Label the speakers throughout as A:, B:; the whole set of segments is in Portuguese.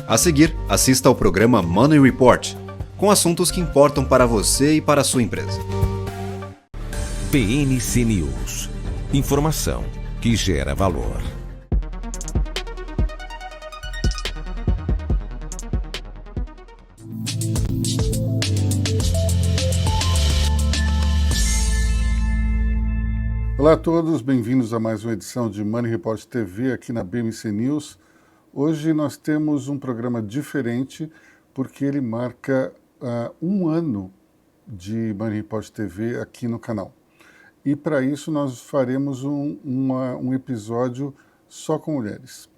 A: A seguir, assista ao programa Money Report, com assuntos que importam para você e para a sua empresa.
B: PNC News. Informação que gera valor.
C: Olá a todos, bem-vindos a mais uma edição de Money Report TV aqui na BMC News. Hoje nós temos um programa diferente porque ele marca um ano de Money Report TV aqui no canal. E para isso nós faremos um episódio só com mulheres.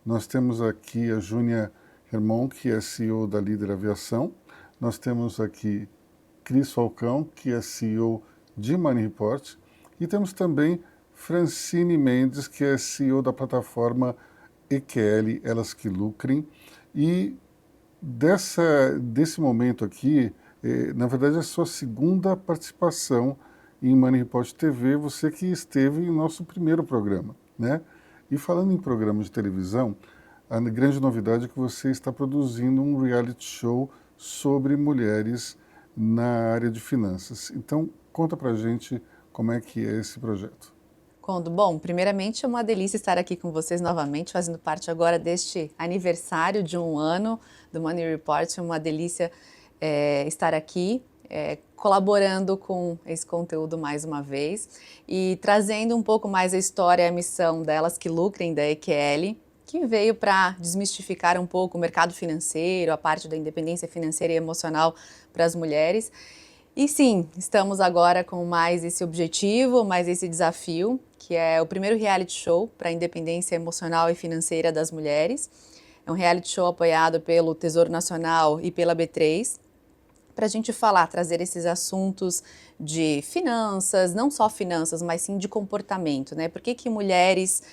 C: Nós temos aqui a Júnia Hermon, que é CEO da Líder Aviação. Nós temos aqui Cris Falcão, que é CEO de Money Report. E temos também Francine Mendes, que é CEO da plataforma EQL, Elas que Lucrem. E desse momento aqui, na verdade é a sua segunda participação em Money Report TV, você que esteve em nosso primeiro programa, né? E falando em programas de televisão, a grande novidade é que você está produzindo um reality show sobre mulheres na área de finanças. Então, conta pra gente como é que é esse projeto.
D: Conto. Bom, primeiramente é uma delícia estar aqui com vocês novamente, fazendo parte agora deste aniversário de um ano do Money Report. É uma delícia estar aqui, colaborando com esse conteúdo mais uma vez e trazendo um pouco mais a história e a missão delas que lucrem da EQL, que veio para desmistificar um pouco o mercado financeiro, a parte da independência financeira e emocional para as mulheres. E sim, estamos agora com mais esse objetivo, mais esse desafio, que é o primeiro reality show para a independência emocional e financeira das mulheres. É um reality show apoiado pelo Tesouro Nacional e pela B3, para a gente falar, trazer esses assuntos de finanças, não só finanças, mas sim de comportamento, né? Por que mulheres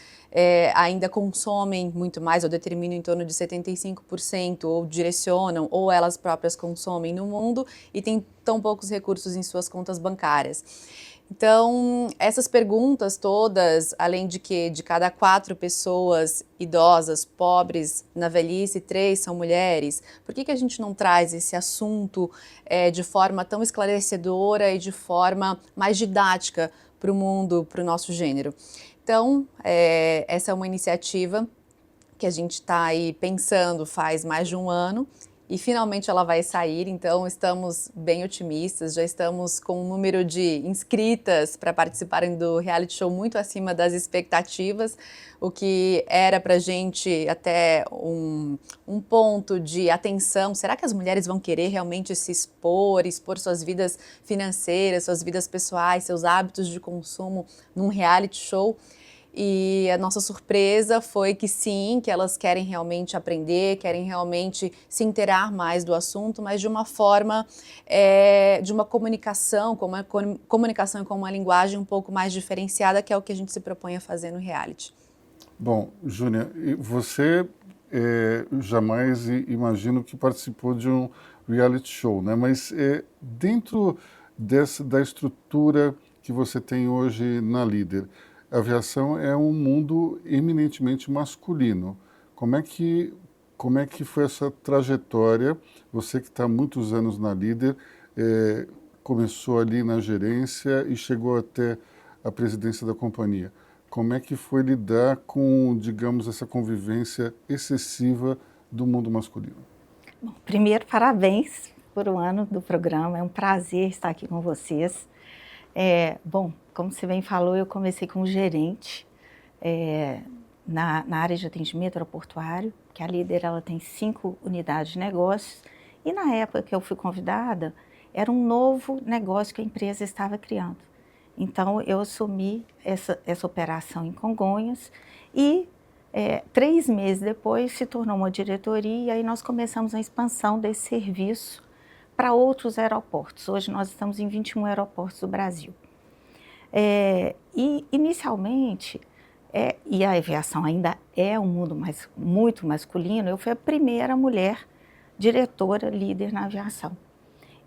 D: ainda consomem muito mais, ou determinam em torno de 75%, ou direcionam, ou elas próprias consomem no mundo e têm tão poucos recursos em suas contas bancárias. Então, essas perguntas todas, além de que de cada 4 pessoas idosas, pobres, na velhice, 3 são mulheres, por que a gente não traz esse assunto de forma tão esclarecedora e de forma mais didática para o mundo, para o nosso gênero? Então, essa é uma iniciativa que a gente está aí pensando faz mais de um ano e finalmente ela vai sair, então estamos bem otimistas, já estamos com um número de inscritas para participarem do reality show muito acima das expectativas, o que era para a gente até um ponto de atenção. Será que as mulheres vão querer realmente se expor suas vidas financeiras, suas vidas pessoais, seus hábitos de consumo num reality show? E a nossa surpresa foi que sim, que elas querem realmente aprender, querem realmente se inteirar mais do assunto, mas de uma forma, de uma comunicação, com uma comunicação e com uma linguagem um pouco mais diferenciada, que é o que a gente se propõe a fazer no reality.
C: Bom, Júnia, você jamais imagino que participou de um reality show, né? Mas dentro da estrutura que você tem hoje na Líder, a aviação é um mundo eminentemente masculino. Como é que foi essa trajetória? Você que está há muitos anos na Líder, começou ali na gerência e chegou até a presidência da companhia. Como é que foi lidar com, digamos, essa convivência excessiva do mundo masculino?
E: Bom, primeiro, parabéns por um ano do programa. É um prazer estar aqui com vocês. Bom, como você bem falou, eu comecei como gerente na área de atendimento aeroportuário, que a Líder ela tem 5 unidades de negócios, e na época que eu fui convidada, era um novo negócio que a empresa estava criando. Então, eu assumi essa operação em Congonhas e 3 meses depois se tornou uma diretoria e aí nós começamos a expansão desse serviço para outros aeroportos. Hoje nós estamos em 21 aeroportos do Brasil. E inicialmente, e a aviação ainda é um mundo muito masculino, eu fui a primeira mulher diretora líder na aviação.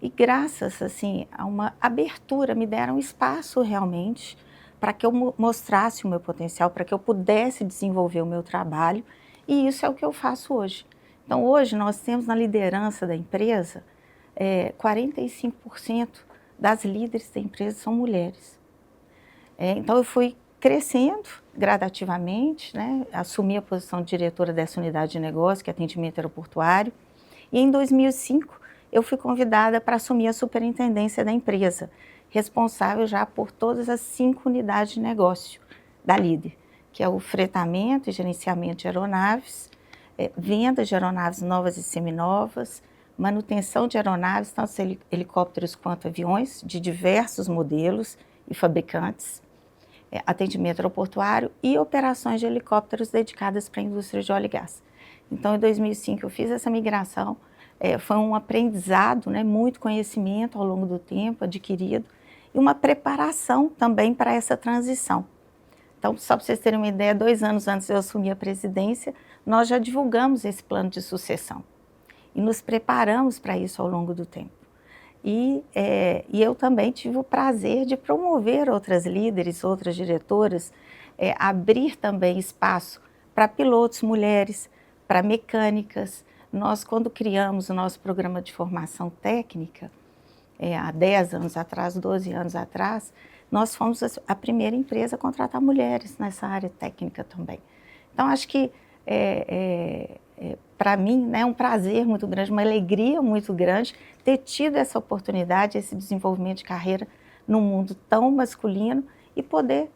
E: E graças assim, a uma abertura, me deram espaço realmente para que eu mostrasse o meu potencial, para que eu pudesse desenvolver o meu trabalho, e isso é o que eu faço hoje. Então, hoje, nós temos na liderança da empresa, 45% das líderes da empresa são mulheres. Então, eu fui crescendo gradativamente, né? Assumi a posição de diretora dessa unidade de negócio, que é atendimento aeroportuário, e em 2005 eu fui convidada para assumir a superintendência da empresa, responsável já por todas as 5 unidades de negócio da líder, que é o fretamento e gerenciamento de aeronaves, venda de aeronaves novas e seminovas, manutenção de aeronaves, tanto helicópteros quanto aviões, de diversos modelos e fabricantes, atendimento aeroportuário e operações de helicópteros dedicadas para a indústria de óleo e gás. Então, em 2005, eu fiz essa migração, foi um aprendizado, né, muito conhecimento ao longo do tempo adquirido e uma preparação também para essa transição. Então, só para vocês terem uma ideia, 2 anos antes de eu assumir a presidência, nós já divulgamos esse plano de sucessão e nos preparamos para isso ao longo do tempo. E eu também tive o prazer de promover outras líderes, outras diretoras, abrir também espaço para pilotos mulheres, para mecânicas. Nós, quando criamos o nosso programa de formação técnica, há 10 anos atrás, 12 anos atrás, nós fomos a primeira empresa a contratar mulheres nessa área técnica também. Então, acho que, para mim, né, é um prazer muito grande, uma alegria muito grande ter tido essa oportunidade, esse desenvolvimento de carreira num mundo tão masculino e poder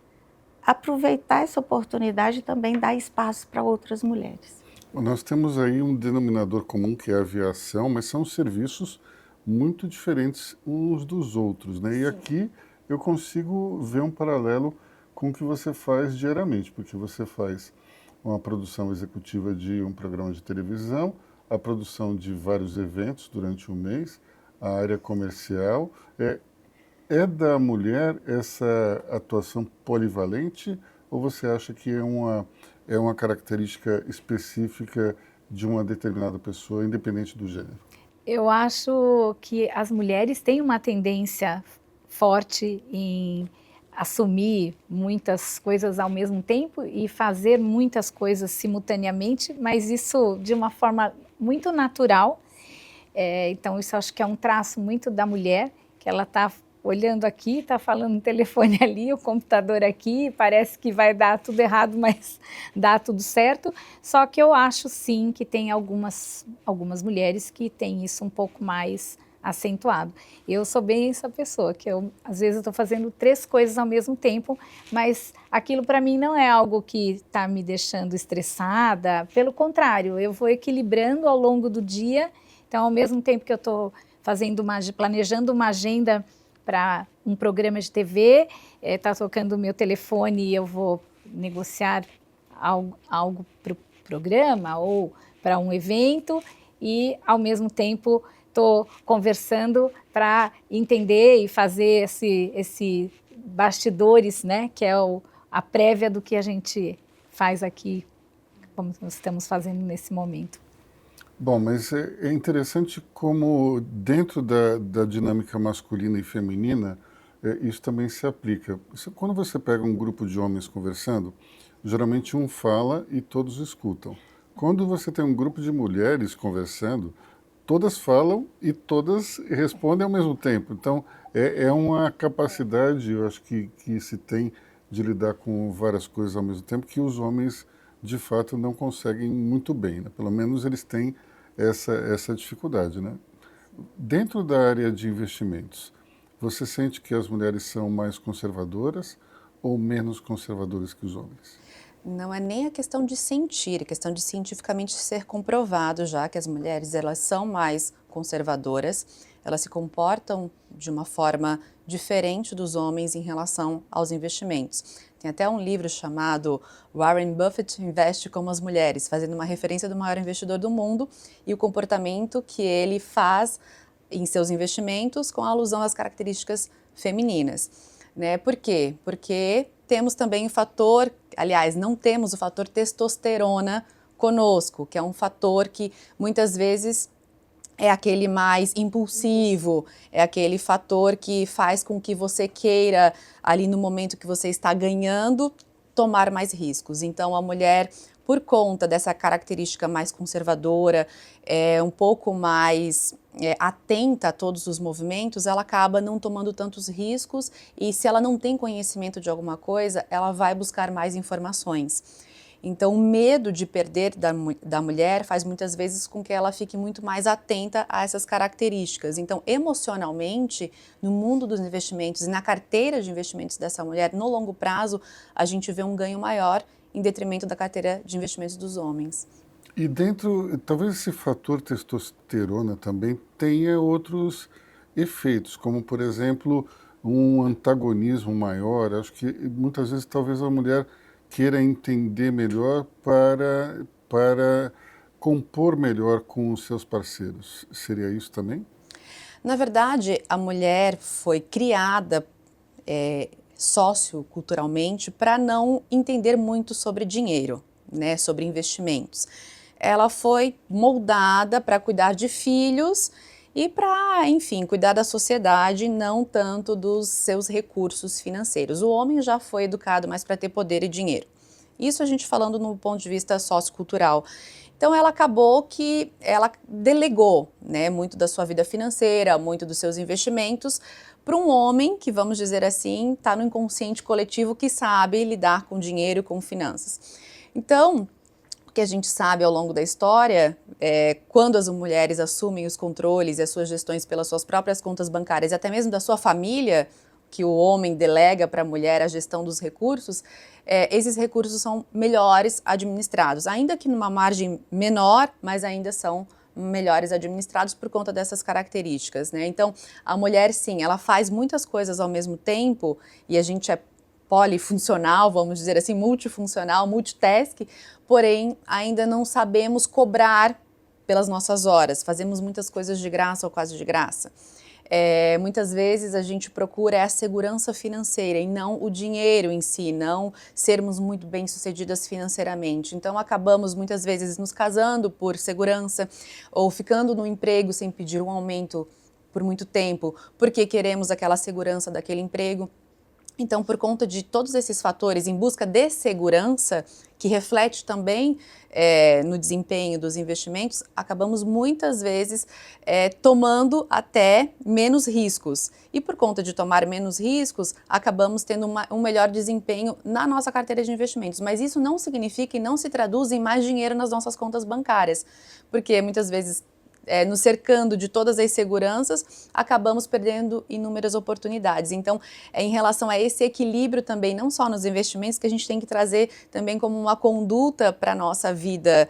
E: aproveitar essa oportunidade e também dar espaço para outras mulheres.
C: Nós temos aí um denominador comum que é a aviação, mas são serviços muito diferentes uns dos outros, né? E aqui eu consigo ver um paralelo com o que você faz diariamente, porque você faz uma produção executiva de um programa de televisão, a produção de vários eventos durante um mês, a área comercial. É da mulher essa atuação polivalente ou você acha que é uma característica específica de uma determinada pessoa, independente do gênero?
F: Eu acho que as mulheres têm uma tendência forte em assumir muitas coisas ao mesmo tempo e fazer muitas coisas simultaneamente, mas isso de uma forma muito natural. Então, isso acho que é um traço muito da mulher, que ela está olhando aqui, está falando no telefone ali, o computador aqui, parece que vai dar tudo errado, mas dá tudo certo. Só que eu acho sim que tem algumas mulheres que têm isso um pouco mais acentuado. Eu sou bem essa pessoa, que às vezes estou fazendo 3 coisas ao mesmo tempo, mas aquilo para mim não é algo que está me deixando estressada, pelo contrário, eu vou equilibrando ao longo do dia. Então, ao mesmo tempo que eu estou planejando uma agenda para um programa de TV, está tocando o meu telefone e eu vou negociar algo para o programa ou para um evento e, ao mesmo tempo, estou conversando para entender e fazer esse bastidores, né, que é a prévia do que a gente faz aqui, como nós estamos fazendo nesse momento.
C: Bom, mas é interessante como dentro da dinâmica masculina e feminina, isso também se aplica. Quando você pega um grupo de homens conversando, geralmente um fala e todos escutam. Quando você tem um grupo de mulheres conversando, todas falam e todas respondem ao mesmo tempo. Então, é uma capacidade, eu acho que se tem de lidar com várias coisas ao mesmo tempo que os homens, de fato, não conseguem muito bem, né? Pelo menos eles têm essa dificuldade, né? Dentro da área de investimentos, você sente que as mulheres são mais conservadoras ou menos conservadoras que os homens?
D: Não é nem a questão de sentir, é questão de cientificamente ser comprovado já que as mulheres elas são mais conservadoras, elas se comportam de uma forma diferente dos homens em relação aos investimentos. Tem até um livro chamado Warren Buffett Investe como as Mulheres, fazendo uma referência do maior investidor do mundo e o comportamento que ele faz em seus investimentos com alusão às características femininas. Né? Por quê? Porque temos também o fator, aliás, não temos o fator testosterona conosco, que é um fator que muitas vezes é aquele mais impulsivo, é aquele fator que faz com que você queira, ali no momento que você está ganhando, tomar mais riscos. Então, a mulher, por conta dessa característica mais conservadora, um pouco mais atenta a todos os movimentos, ela acaba não tomando tantos riscos e se ela não tem conhecimento de alguma coisa, ela vai buscar mais informações. Então, o medo de perder da mulher faz muitas vezes com que ela fique muito mais atenta a essas características. Então, emocionalmente, no mundo dos investimentos e na carteira de investimentos dessa mulher, no longo prazo, a gente vê um ganho maior em detrimento da carteira de investimentos dos homens.
C: E talvez esse fator testosterona também tenha outros efeitos, como, por exemplo, um antagonismo maior. Acho que muitas vezes talvez a mulher queira entender melhor para compor melhor com os seus parceiros. Seria isso também?
D: Na verdade, a mulher foi criada socioculturalmente para não entender muito sobre dinheiro, né, sobre investimentos. Ela foi moldada para cuidar de filhos e para, enfim, cuidar da sociedade, não tanto dos seus recursos financeiros. O homem já foi educado mais para ter poder e dinheiro. Isso a gente falando no ponto de vista sociocultural. Então ela acabou que ela delegou, né, muito da sua vida financeira, muito dos seus investimentos para um homem que, vamos dizer assim, está no inconsciente coletivo que sabe lidar com dinheiro e com finanças. Então, o que a gente sabe ao longo da história é quando as mulheres assumem os controles e as suas gestões pelas suas próprias contas bancárias e até mesmo da sua família, que o homem delega para a mulher a gestão dos recursos, esses recursos são melhores administrados, ainda que numa margem menor, mas ainda são melhores administrados por conta dessas características, né? Então, a mulher, sim, ela faz muitas coisas ao mesmo tempo e a gente é polifuncional, vamos dizer assim, multifuncional, multitask, porém ainda não sabemos cobrar pelas nossas horas, fazemos muitas coisas de graça ou quase de graça. Muitas vezes a gente procura a segurança financeira e não o dinheiro em si, não sermos muito bem-sucedidas financeiramente. Então acabamos muitas vezes nos casando por segurança ou ficando no emprego sem pedir um aumento por muito tempo, porque queremos aquela segurança daquele emprego. Então, por conta de todos esses fatores, em busca de segurança, que reflete também no desempenho dos investimentos, acabamos muitas vezes tomando até menos riscos. E por conta de tomar menos riscos, acabamos tendo um melhor desempenho na nossa carteira de investimentos. Mas isso não significa e não se traduz em mais dinheiro nas nossas contas bancárias, porque muitas vezes nos cercando de todas as seguranças, acabamos perdendo inúmeras oportunidades. Então, em relação a esse equilíbrio também, não só nos investimentos, que a gente tem que trazer também como uma conduta para a nossa vida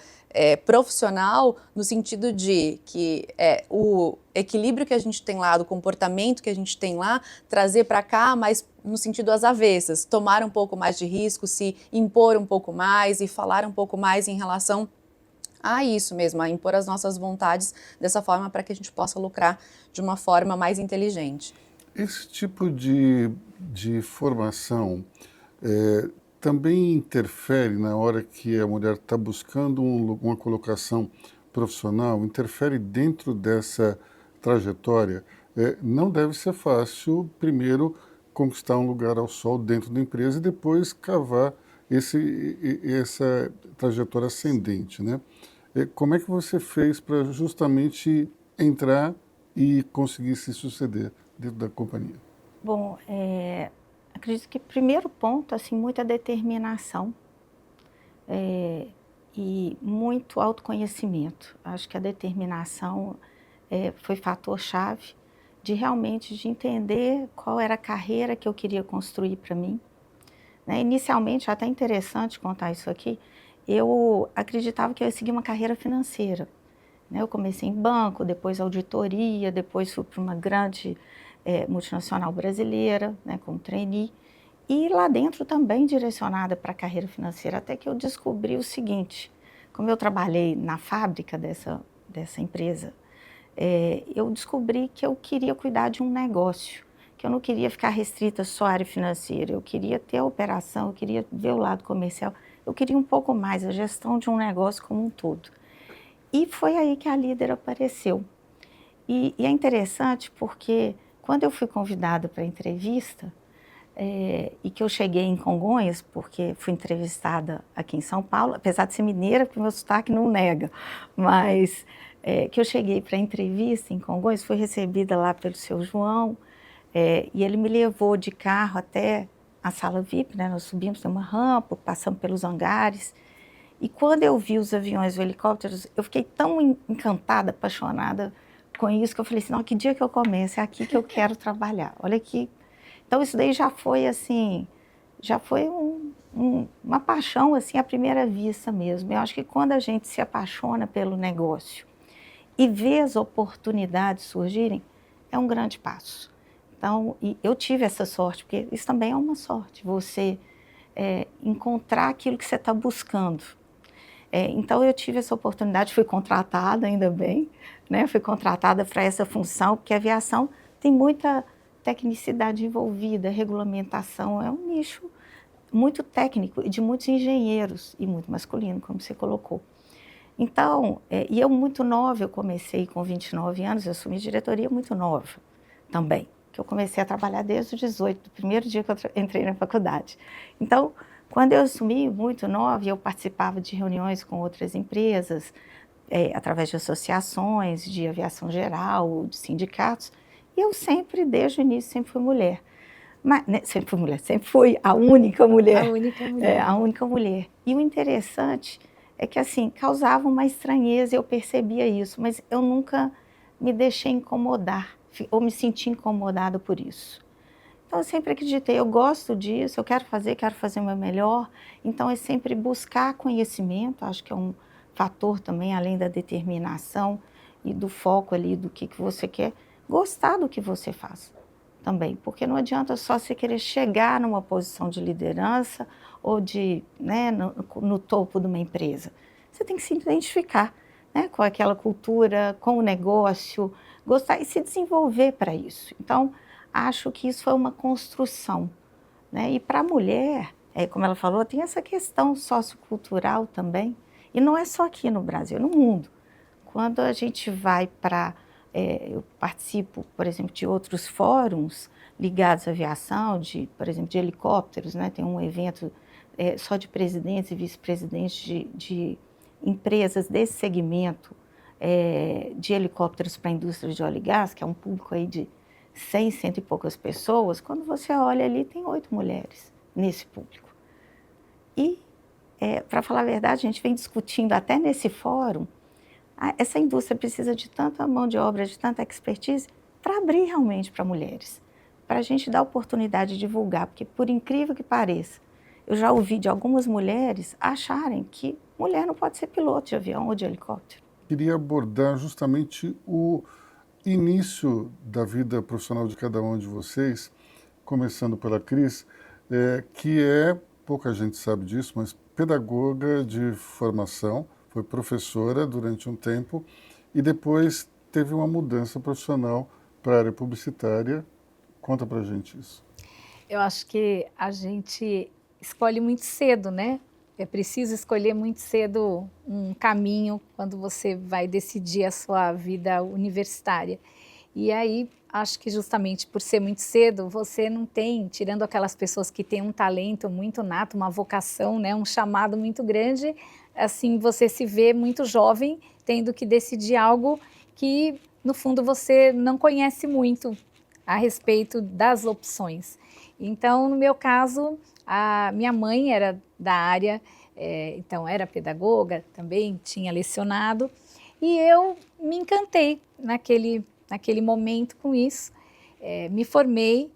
D: profissional, no sentido de que o equilíbrio que a gente tem lá, do comportamento que a gente tem lá, trazer para cá, mas no sentido às avessas, tomar um pouco mais de risco, se impor um pouco mais e falar um pouco mais em relação a isso mesmo, a impor as nossas vontades dessa forma para que a gente possa lucrar de uma forma mais inteligente.
C: Esse tipo de formação também interfere na hora que a mulher está buscando uma colocação profissional, interfere dentro dessa trajetória. Não deve ser fácil, primeiro, conquistar um lugar ao sol dentro da empresa e depois cavar essa trajetória ascendente, né? Como é que você fez para justamente entrar e conseguir se suceder dentro da companhia?
E: Bom, acredito que primeiro ponto, assim, muita determinação e muito autoconhecimento. Acho que a determinação foi fator-chave de entender qual era a carreira que eu queria construir para mim. Né? Inicialmente, até interessante contar isso aqui, eu acreditava que eu ia seguir uma carreira financeira. Né? Eu comecei em banco, depois auditoria, depois fui para uma grande multinacional brasileira, né, como trainee, e lá dentro também direcionada para a carreira financeira, até que eu descobri o seguinte: como eu trabalhei na fábrica dessa empresa, eu descobri que eu queria cuidar de um negócio, que eu não queria ficar restrita só à área financeira, eu queria ter a operação, eu queria ver o lado comercial, eu queria um pouco mais a gestão de um negócio como um todo. E foi aí que a líder apareceu. E é interessante porque quando eu fui convidada para a entrevista, e que eu cheguei em Congonhas, porque fui entrevistada aqui em São Paulo, apesar de ser mineira, porque meu sotaque não nega, mas que eu cheguei para a entrevista em Congonhas, fui recebida lá pelo seu João, e ele me levou de carro até a sala VIP, né? Nós subimos uma rampa, passamos pelos hangares, e quando eu vi os aviões, os helicópteros, eu fiquei tão encantada, apaixonada com isso, que eu falei assim, não, que dia que eu começo, é aqui que eu quero trabalhar, olha aqui. Então isso daí já foi assim, já foi uma paixão assim à primeira vista mesmo. Eu acho que quando a gente se apaixona pelo negócio e vê as oportunidades surgirem, é um grande passo. Então, e eu tive essa sorte, porque isso também é uma sorte, você encontrar aquilo que você está buscando. Então eu tive essa oportunidade, fui contratada, ainda bem, né? Fui contratada para essa função, porque a aviação tem muita tecnicidade envolvida, regulamentação, é um nicho muito técnico e de muitos engenheiros, e muito masculino, como você colocou. Então, e eu muito nova, eu comecei com 29 anos, eu assumi diretoria muito nova também, que eu comecei a trabalhar desde os 18, do primeiro dia que eu entrei na faculdade. Então, quando eu assumi muito nova, eu participava de reuniões com outras empresas, através de associações, de aviação geral, de sindicatos, e eu sempre, desde o início, sempre fui mulher. Mas, né, sempre fui mulher, sempre fui a única mulher.
F: A única mulher.
E: A única mulher. E o interessante é que, assim, causava uma estranheza, eu percebia isso, mas eu nunca me deixei incomodar, ou me senti incomodada por isso. Então, eu sempre acreditei, eu gosto disso, eu quero fazer o meu melhor. Então, é sempre buscar conhecimento, acho que é um fator também, além da determinação e do foco ali do que você quer, gostar do que você faz também, porque não adianta só você querer chegar numa posição de liderança ou de, né, no topo de uma empresa. Você tem que se identificar, né, com aquela cultura, com o negócio, gostar e se desenvolver para isso. Então, acho que isso foi uma construção, né? E para a mulher, como ela falou, tem essa questão sociocultural também, e não é só aqui no Brasil, é no mundo. Quando a gente vai para... eu participo, por exemplo, de outros fóruns ligados à aviação, por exemplo, de helicópteros, né? Tem um evento só de presidentes e vice-presidentes de empresas desse segmento de helicópteros para a indústria de óleo e gás, que é um público aí de 100, cento e poucas pessoas. Quando você olha ali, tem 8 mulheres nesse público. E, para falar a verdade, a gente vem discutindo até nesse fórum, essa indústria precisa de tanta mão de obra, de tanta expertise, para abrir realmente para mulheres, para a gente dar oportunidade de divulgar, porque, por incrível que pareça, eu já ouvi de algumas mulheres acharem que mulher não pode ser piloto de avião ou de helicóptero.
C: Queria abordar justamente o início da vida profissional de cada um de vocês, começando pela Cris, que pouca gente sabe disso, mas pedagoga de formação, foi professora durante um tempo e depois teve uma mudança profissional para a área publicitária. Conta pra gente isso.
F: Eu acho que a gente escolhe muito cedo, né? É preciso escolher muito cedo um caminho quando você vai decidir a sua vida universitária. E aí, acho que justamente por ser muito cedo, você não tem, tirando aquelas pessoas que têm um talento muito nato, uma vocação, né, um chamado muito grande, assim, você se vê muito jovem tendo que decidir algo que, no fundo, você não conhece muito a respeito das opções. Então, no meu caso, a minha mãe era da área, então era pedagoga, também tinha lecionado, e eu me encantei naquele momento com isso. Me formei,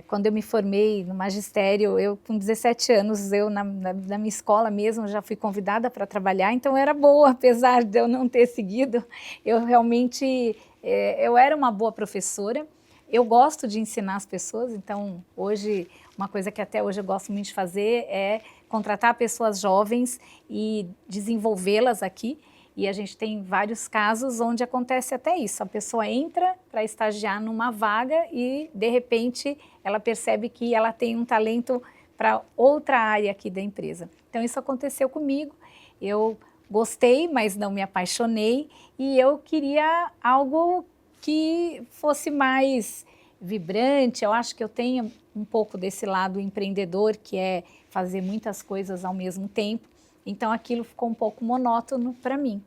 F: quando eu me formei no magistério, eu com 17 anos, na minha escola mesmo, já fui convidada para trabalhar, então era boa, apesar de eu não ter seguido, eu realmente, eu era uma boa professora. Eu gosto de ensinar as pessoas, então hoje, uma coisa que até hoje eu gosto muito de fazer é contratar pessoas jovens e desenvolvê-las aqui. E a gente tem vários casos onde acontece até isso. A pessoa entra para estagiar numa vaga e, de repente, ela percebe que ela tem um talento para outra área aqui da empresa. Então, isso aconteceu comigo. Eu gostei, mas não me apaixonei. E eu queria algo que fosse mais vibrante, eu acho que eu tenho um pouco desse lado empreendedor, que é fazer muitas coisas ao mesmo tempo. Então aquilo ficou um pouco monótono para mim.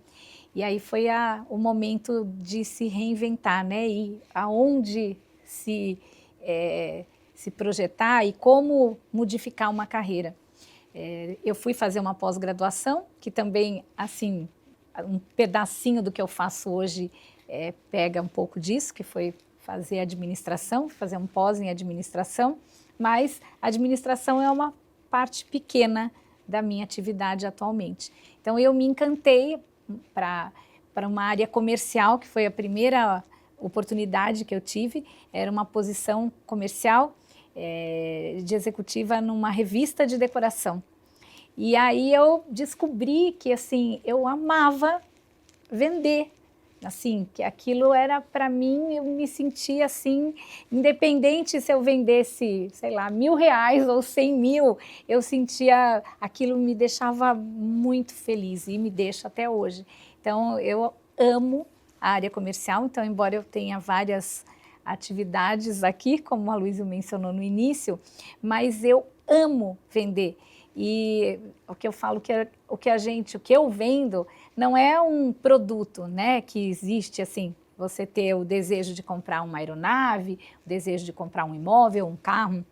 F: E aí foi o momento de se reinventar, né? E aonde se projetar e como modificar uma carreira. Eu fui fazer uma pós-graduação, que também, assim, um pedacinho do que eu faço hoje pega um pouco disso, que foi fazer administração, fazer um pós em administração, mas a administração é uma parte pequena da minha atividade atualmente. Então eu me encantei para uma área comercial, que foi a primeira oportunidade que eu tive, era uma posição comercial de executiva numa revista de decoração. E aí eu descobri que, assim, eu amava vender, assim, que aquilo era para mim, eu me sentia assim, independente se eu vendesse, sei lá, R$1.000 ou 100 mil, eu sentia, aquilo me deixava muito feliz e me deixa até hoje. Então eu amo a área comercial, então embora eu tenha várias atividades aqui, como a Luísa mencionou no início, mas eu amo vender. E o que eu falo o que eu vendo não é um produto, né, que existe assim, você ter o desejo de comprar uma aeronave, o desejo de comprar um imóvel, um carro,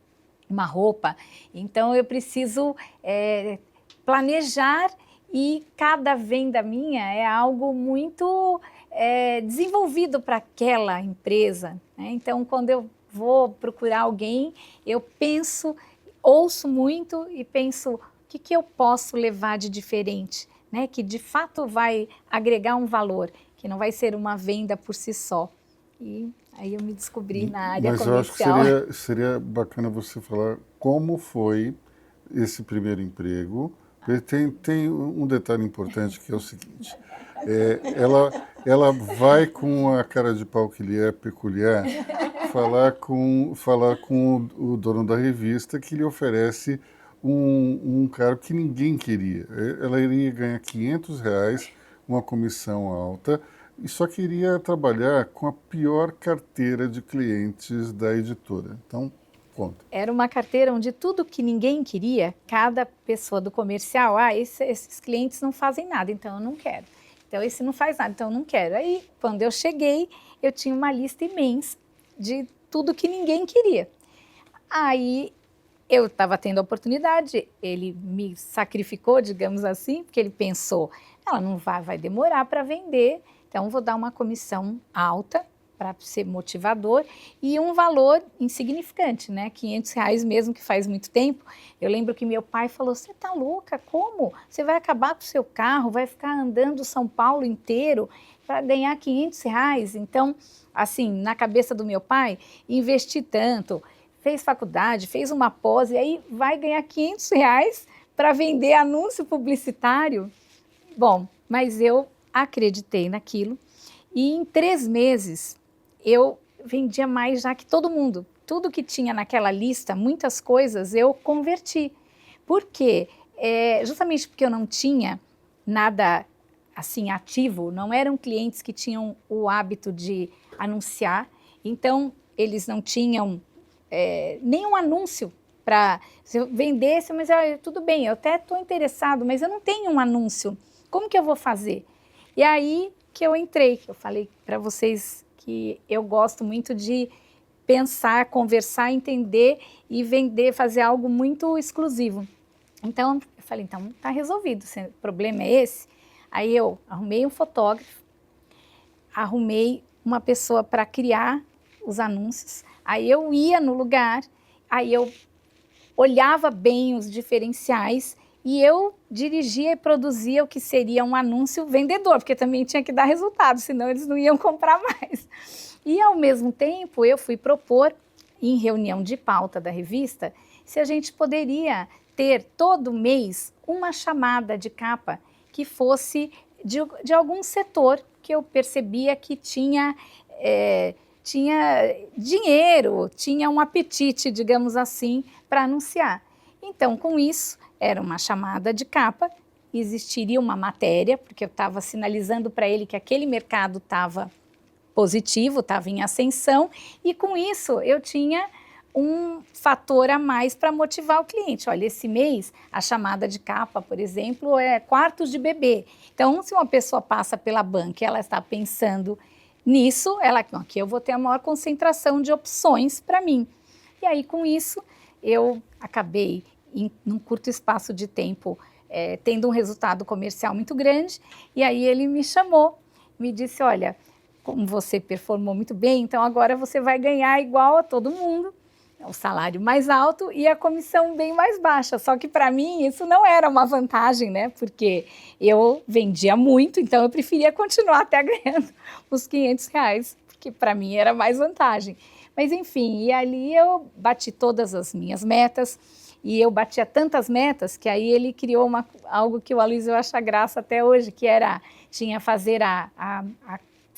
F: uma roupa. Então eu preciso planejar, e cada venda minha é algo muito desenvolvido para aquela empresa, né? Então quando eu vou procurar alguém, eu penso, ouço muito e penso o que eu posso levar de diferente, né? Que de fato vai agregar um valor, que não vai ser uma venda por si só. E aí eu me descobri na área comercial.
C: Mas eu acho que seria bacana você falar como foi esse primeiro emprego. Tem um detalhe importante, que é o seguinte, ela vai com a cara de pau que lhe é peculiar falar com o dono da revista, que lhe oferece um cargo que ninguém queria. Ela iria ganhar R$500, uma comissão alta, e só queria trabalhar com a pior carteira de clientes da editora. Então, conta.
F: Era uma carteira onde tudo que ninguém queria, cada pessoa do comercial, esses clientes não fazem nada, então eu não quero. Então esse não faz nada, então eu não quero. Aí, quando eu cheguei, eu tinha uma lista imensa de tudo que ninguém queria. Aí eu estava tendo a oportunidade, ele me sacrificou, digamos assim, porque ele pensou, ela não vai demorar para vender, então vou dar uma comissão alta para ser motivador e um valor insignificante, né? R$500 mesmo, que faz muito tempo. Eu lembro que meu pai falou, você tá louca? Como? Você vai acabar com o seu carro, vai ficar andando São Paulo inteiro para ganhar R$500? Então, assim, na cabeça do meu pai, investir tanto, fez faculdade, fez uma pós, e aí vai ganhar R$500 para vender anúncio publicitário? Bom, mas eu acreditei naquilo e em 3 meses eu vendia mais já que todo mundo. Tudo que tinha naquela lista, muitas coisas, eu converti. Por quê? Justamente porque eu não tinha nada assim ativo, não eram clientes que tinham o hábito de anunciar, então eles não tinham nenhum anúncio para, se eu vendesse, mas tudo bem, eu até estou interessado, mas eu não tenho um anúncio, como que eu vou fazer? E aí que eu entrei, que eu falei para vocês que eu gosto muito de pensar, conversar, entender e vender, fazer algo muito exclusivo. Então, eu falei, então tá resolvido, se o problema é esse. Aí eu arrumei um fotógrafo, arrumei uma pessoa para criar os anúncios, aí eu ia no lugar, aí eu olhava bem os diferenciais e eu dirigia e produzia o que seria um anúncio vendedor, porque também tinha que dar resultado, senão eles não iam comprar mais. E, ao mesmo tempo, eu fui propor, em reunião de pauta da revista, se a gente poderia ter todo mês uma chamada de capa que fosse de algum setor que eu percebia que tinha dinheiro, tinha um apetite, digamos assim, para anunciar. Então, com isso, era uma chamada de capa, existiria uma matéria, porque eu estava sinalizando para ele que aquele mercado estava positivo, estava em ascensão, e com isso eu tinha um fator a mais para motivar o cliente. Olha, esse mês a chamada de capa, por exemplo, é quartos de bebê. Então, se uma pessoa passa pela banca e ela está pensando nisso, ela, aqui eu vou ter a maior concentração de opções para mim. E aí, com isso, eu acabei, num curto espaço de tempo, tendo um resultado comercial muito grande. E aí ele me chamou, me disse, olha, como você performou muito bem, então agora você vai ganhar igual a todo mundo, o salário mais alto e a comissão bem mais baixa. Só que para mim isso não era uma vantagem, né? Porque eu vendia muito, então eu preferia continuar até ganhando os R$ 500, porque para mim era mais vantagem. Mas enfim, e ali eu bati todas as minhas metas, e eu batia tantas metas que aí ele criou algo que o Aloysio acha graça até hoje, que tinha fazer a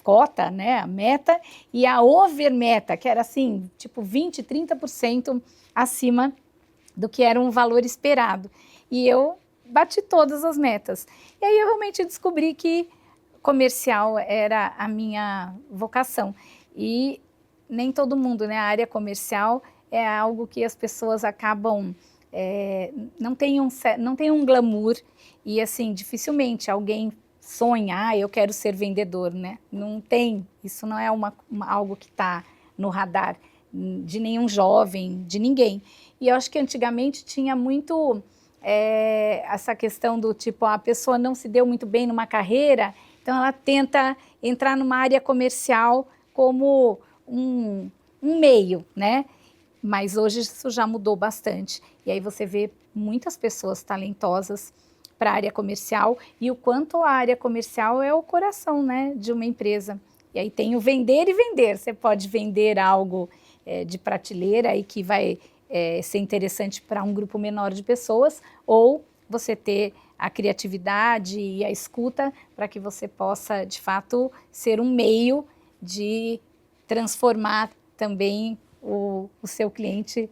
F: cota, né, a meta, e a overmeta, que era assim, tipo 20%, 30% acima do que era um valor esperado. E eu bati todas as metas. E aí eu realmente descobri que comercial era a minha vocação. E nem todo mundo, né, a área comercial é algo que as pessoas acabam, não tem um glamour, e assim, dificilmente alguém sonha, eu quero ser vendedor, né? Não tem, isso não é algo que está no radar de nenhum jovem, de ninguém. E eu acho que antigamente tinha muito essa questão do tipo, a pessoa não se deu muito bem numa carreira, então ela tenta entrar numa área comercial como um meio, né? Mas hoje isso já mudou bastante. E aí você vê muitas pessoas talentosas para a área comercial, e o quanto a área comercial é o coração, né, de uma empresa. E aí tem o vender e vender. Você pode vender algo de prateleira e que vai ser interessante para um grupo menor de pessoas, ou você ter a criatividade e a escuta para que você possa, de fato, ser um meio de transformar também o seu cliente,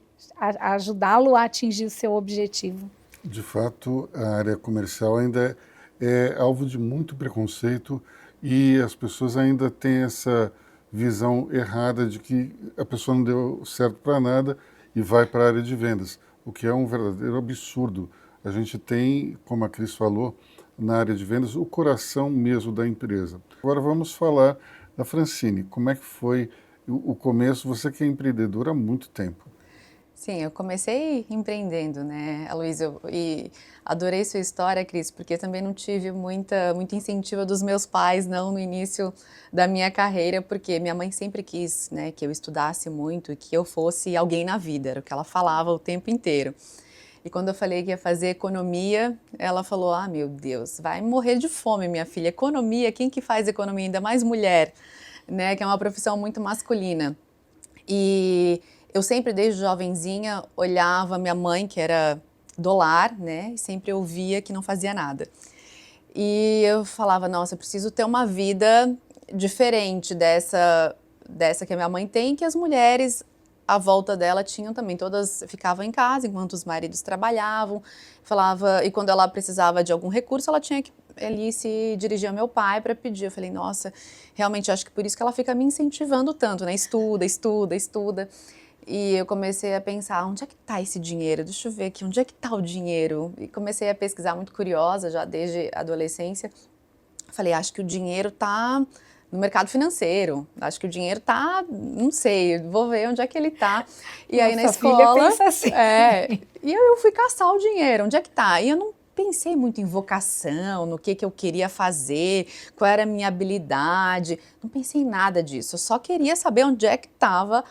F: ajudá-lo a atingir o seu objetivo.
C: De fato, a área comercial ainda é alvo de muito preconceito, e as pessoas ainda têm essa visão errada de que a pessoa não deu certo para nada e vai para a área de vendas, o que é um verdadeiro absurdo. A gente tem, como a Cris falou, na área de vendas, o coração mesmo da empresa. Agora vamos falar da Francine. Como é que foi o começo? Você que é empreendedora há muito tempo.
D: Sim, eu comecei empreendendo, né, Aloysio, e adorei sua história, Cris, porque eu também não tive muito incentivo dos meus pais, não, no início da minha carreira, porque minha mãe sempre quis, né, que eu estudasse muito e que eu fosse alguém na vida, era o que ela falava o tempo inteiro. E quando eu falei que ia fazer economia, ela falou, ah, meu Deus, vai morrer de fome, minha filha, economia, quem que faz economia, ainda mais mulher, né, que é uma profissão muito masculina. E eu sempre, desde jovenzinha, olhava minha mãe, que era do lar, né, e sempre ouvia que não fazia nada. E eu falava, nossa, eu preciso ter uma vida diferente dessa que a minha mãe tem, que as mulheres à volta dela tinham também. Todas ficavam em casa enquanto os maridos trabalhavam. E quando ela precisava de algum recurso, ela tinha que ali se dirigir ao meu pai para pedir. Eu falei, nossa, realmente acho que por isso que ela fica me incentivando tanto, né? Estuda, estuda, estuda. E eu comecei a pensar, onde é que está esse dinheiro? Deixa eu ver aqui, onde é que está o dinheiro? E comecei a pesquisar, muito curiosa, já desde a adolescência. Falei, acho que o dinheiro está no mercado financeiro. Acho que o dinheiro está, não sei, vou ver onde é que ele está. E aí na escola,
F: filha pensa assim.
D: E eu fui caçar o dinheiro, onde é que está? E eu não pensei muito em vocação, no que eu queria fazer, qual era a minha habilidade, não pensei em nada disso. Eu só queria saber onde é que estava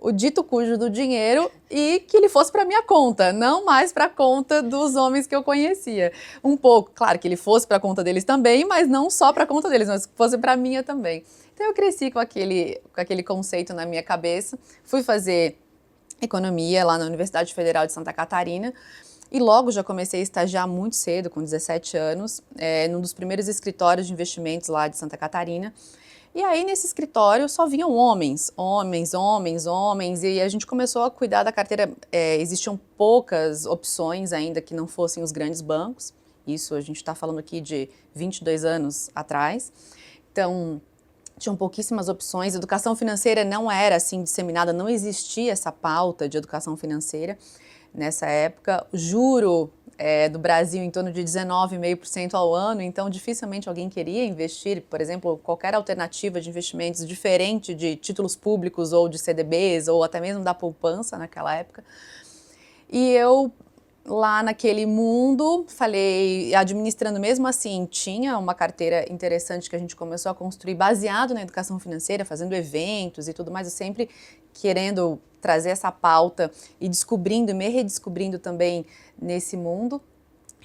D: o dito cujo do dinheiro e que ele fosse para minha conta, não mais para a conta dos homens que eu conhecia. Um pouco, claro que ele fosse para a conta deles também, mas não só para a conta deles, mas que fosse para a minha também. Então eu cresci com aquele conceito na minha cabeça, fui fazer economia lá na Universidade Federal de Santa Catarina e logo já comecei a estagiar muito cedo, com 17 anos, num dos primeiros escritórios de investimentos lá de Santa Catarina. E aí, nesse escritório, só vinham homens, e a gente começou a cuidar da carteira. Existiam poucas opções ainda que não fossem os grandes bancos. Isso a gente está falando aqui de 22 anos atrás. Então, tinham pouquíssimas opções. Educação financeira não era assim disseminada, não existia essa pauta de educação financeira nessa época. O juro do Brasil em torno de 19,5% ao ano, então dificilmente alguém queria investir, por exemplo, qualquer alternativa de investimentos diferente de títulos públicos ou de CDBs ou até mesmo da poupança naquela época. E eu, lá naquele mundo, falei, administrando mesmo assim, tinha uma carteira interessante que a gente começou a construir baseado na educação financeira, fazendo eventos e tudo mais, eu sempre querendo trazer essa pauta e descobrindo, me redescobrindo também nesse mundo.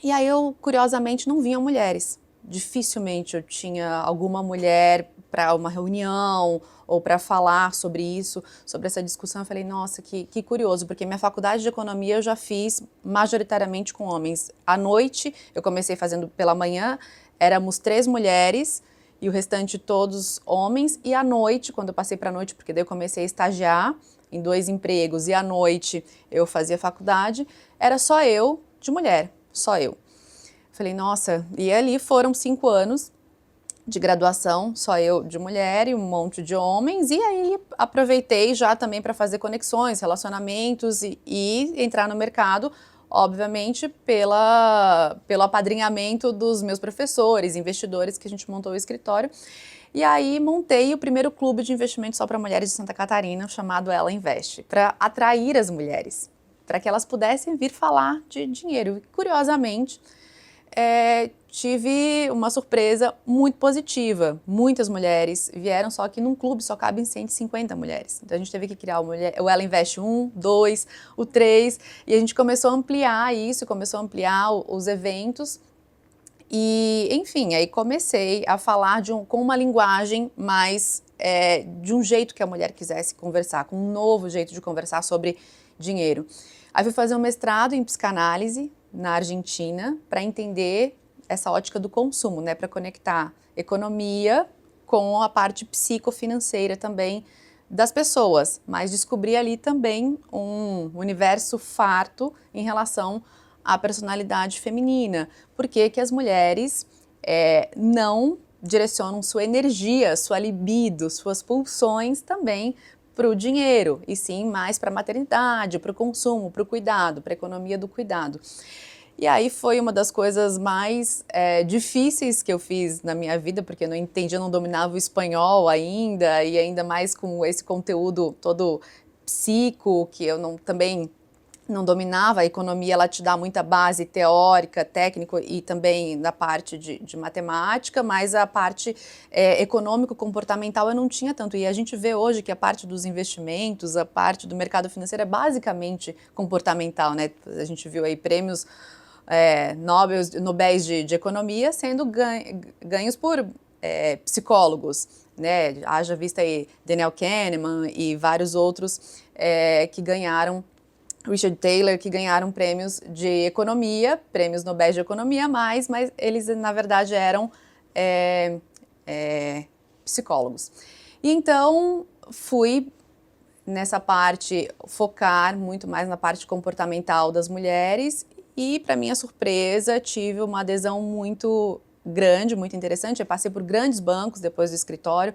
D: E aí eu, curiosamente, não via mulheres. Dificilmente eu tinha alguma mulher para uma reunião ou para falar sobre isso, sobre essa discussão. Eu falei, nossa, que curioso, porque minha faculdade de economia eu já fiz majoritariamente com homens. À noite, eu comecei fazendo pela manhã, éramos 3 mulheres e o restante todos homens. E à noite, quando eu passei para a noite, porque daí eu comecei a estagiar em 2 empregos e à noite eu fazia faculdade, era só eu de mulher, só eu. Falei, nossa, e ali foram 5 anos de graduação, só eu de mulher e um monte de homens, e aí aproveitei já também para fazer conexões, relacionamentos e entrar no mercado, obviamente pelo apadrinhamento dos meus professores, investidores, que a gente montou o escritório. E aí montei o primeiro clube de investimento só para mulheres de Santa Catarina, chamado Ela Investe, para atrair as mulheres, para que elas pudessem vir falar de dinheiro. E, curiosamente, tive uma surpresa muito positiva. Muitas mulheres vieram, só que num clube só cabem 150 mulheres. Então a gente teve que criar o Ela Investe 1, 2, o 3, e a gente começou a ampliar isso, começou a ampliar os eventos. E, enfim, aí comecei a falar com uma linguagem mais de um jeito que a mulher quisesse conversar, com um novo jeito de conversar sobre dinheiro. Aí fui fazer um mestrado em psicanálise na Argentina para entender essa ótica do consumo, né, para conectar economia com a parte psicofinanceira também das pessoas, mas descobri ali também um universo farto em relação à personalidade feminina. Por que que as mulheres não direcionam sua energia, sua libido, suas pulsões também para o dinheiro, e sim mais para a maternidade, para o consumo, para o cuidado, para a economia do cuidado. E aí foi uma das coisas mais difíceis que eu fiz na minha vida, porque eu não entendia, não dominava o espanhol ainda, e ainda mais com esse conteúdo todo psico, que eu também não dominava. A economia, ela te dá muita base teórica, técnica e também na parte de matemática, mas a parte econômico-comportamental eu não tinha tanto. E a gente vê hoje que a parte dos investimentos, a parte do mercado financeiro é basicamente comportamental, né? A gente viu aí prêmios Nobéis de economia sendo ganhos por psicólogos, né? Haja vista aí Daniel Kahneman e vários outros que ganharam, Richard Taylor, que ganharam prêmios de economia, prêmios Nobéis de economia, mas eles na verdade eram psicólogos. E então fui nessa parte focar muito mais na parte comportamental das mulheres e, para minha surpresa, tive uma adesão muito grande, muito interessante. Eu passei por grandes bancos depois do escritório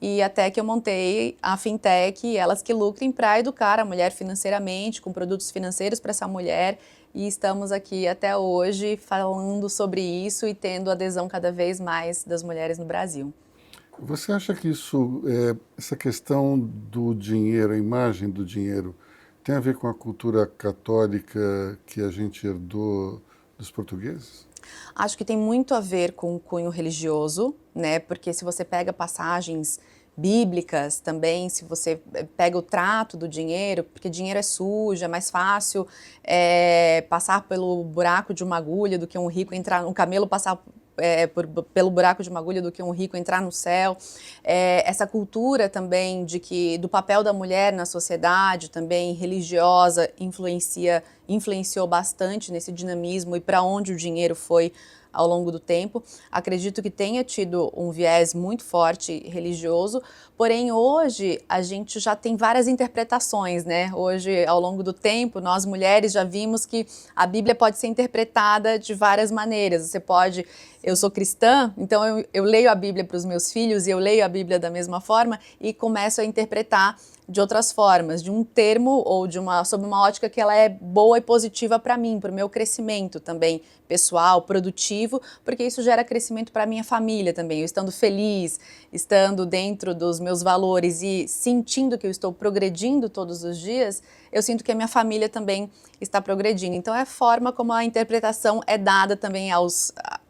D: e até que eu montei a Fintech Elas que Lucrem para educar a mulher financeiramente, com produtos financeiros para essa mulher, e estamos aqui até hoje falando sobre isso e tendo adesão cada vez mais das mulheres no Brasil.
C: Você acha que essa questão do dinheiro, a imagem do dinheiro, tem a ver com a cultura católica que a gente herdou dos portugueses?
D: Acho que tem muito a ver com o cunho religioso, né? Porque se você pega passagens bíblicas também, se você pega o trato do dinheiro, porque dinheiro é sujo, é mais fácil passar pelo buraco de uma agulha do que um rico entrar, um camelo passar pelo buraco de uma agulha do que um rico entrar no céu. Essa cultura também do papel da mulher na sociedade, também religiosa, influenciou bastante nesse dinamismo e para onde o dinheiro foi ao longo do tempo. Acredito que tenha tido um viés muito forte religioso, porém hoje a gente já tem várias interpretações, né? Hoje, ao longo do tempo, nós mulheres já vimos que a Bíblia pode ser interpretada de várias maneiras. Você pode eu sou cristã, então eu leio a Bíblia para os meus filhos e eu leio a Bíblia da mesma forma e começo a interpretar de outras formas, de um termo ou sob uma ótica que ela é boa e positiva para mim, para o meu crescimento também pessoal, produtivo, porque isso gera crescimento para a minha família também. Eu estando feliz, estando dentro dos meus valores e sentindo que eu estou progredindo todos os dias, eu sinto que a minha família também está progredindo. Então é a forma como a interpretação é dada também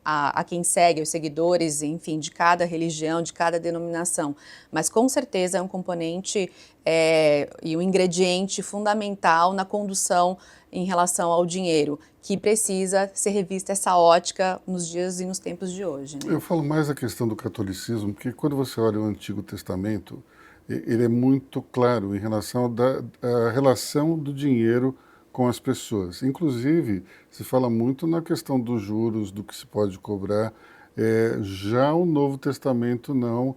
D: a quem segue, os seguidores, enfim, de cada religião, de cada denominação. Mas com certeza é um componente e um ingrediente fundamental na condução em relação ao dinheiro, que precisa ser revista essa ótica nos dias e nos tempos de hoje. Né?
C: Eu falo mais da questão do catolicismo, porque quando você olha o Antigo Testamento, ele é muito claro em relação à relação do dinheiro com as pessoas. Inclusive, se fala muito na questão dos juros, do que se pode cobrar. Já o Novo Testamento não,